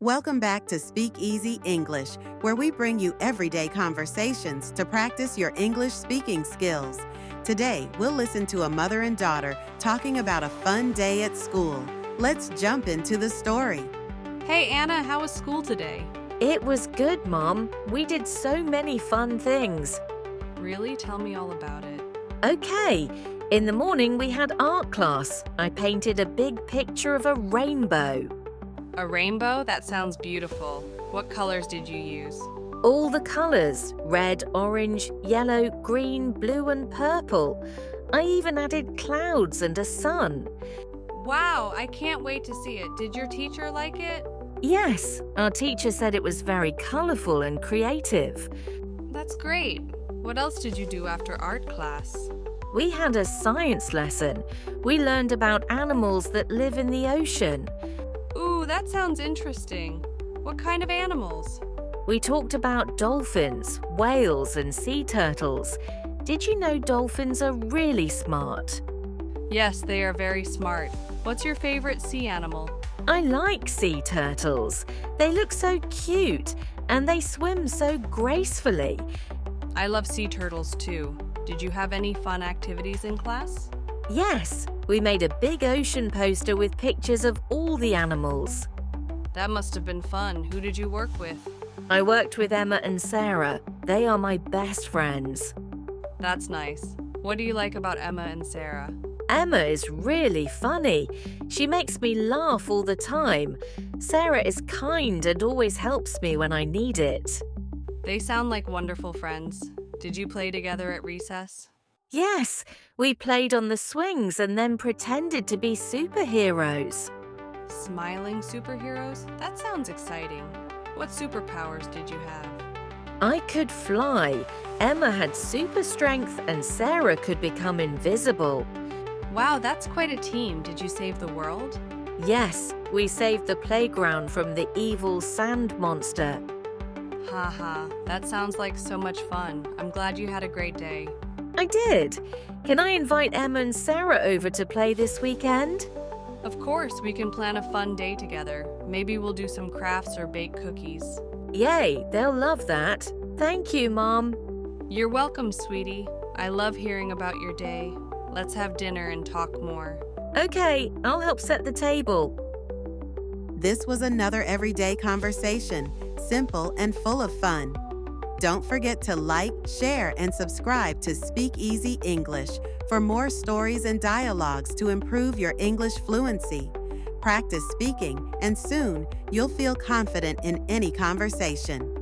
Welcome back to Speak Easy English, where we bring you everyday conversations to practice your English speaking skills. Today, we'll listen to a mother and daughter talking about a fun day at school. Let's jump into the story. Hey Anna, how was school today? It was good, Mom. We did so many fun things. Really? Tell me all about it. Okay, in the morning we had art class. I painted a big picture of a rainbow. A rainbow? That sounds beautiful. What colors did you use? All the colours, red, orange, yellow, green, blue and purple. I even added clouds and a sun. Wow, I can't wait to see it. Did your teacher like it? Yes, our teacher said it was very colourful and creative. That's great. What else did you do after art class? We had a science lesson. We learned about animals that live in the ocean. Ooh, that sounds interesting. What kind of animals? We talked about dolphins, whales and sea turtles. Did you know dolphins are really smart? Yes, they are very smart. What's your favorite sea animal? I like sea turtles. They look so cute and they swim so gracefully. I love sea turtles too. Did you have any fun activities in class? Yes, we made a big ocean poster with pictures of all the animals. That must have been fun. Who did you work with? I worked with Emma and Sarah. They are my best friends. That's nice. What do you like about Emma and Sarah? Emma is really funny. She makes me laugh all the time. Sarah is kind and always helps me when I need it. They sound like wonderful friends. Did you play together at recess? Yes, we played on the swings and then pretended to be superheroes. Smiling superheroes? That sounds exciting. What superpowers did you have? I could fly. Emma had super strength and Sarah could become invisible. Wow, that's quite a team. Did you save the world? Yes, we saved the playground from the evil sand monster. Haha, that sounds like so much fun. I'm glad you had a great day. I did. Can I invite Emma and Sarah over to play this weekend? Of course, we can plan a fun day together. Maybe we'll do some crafts or bake cookies. Yay, they'll love that. Thank you, Mom. You're welcome, sweetie. I love hearing about your day. Let's have dinner and talk more. Okay, I'll help set the table. This was another everyday conversation, simple and full of fun. Don't forget to like, share, and subscribe to Speak Easy English for more stories and dialogues to improve your English fluency. Practice speaking, and soon you'll feel confident in any conversation.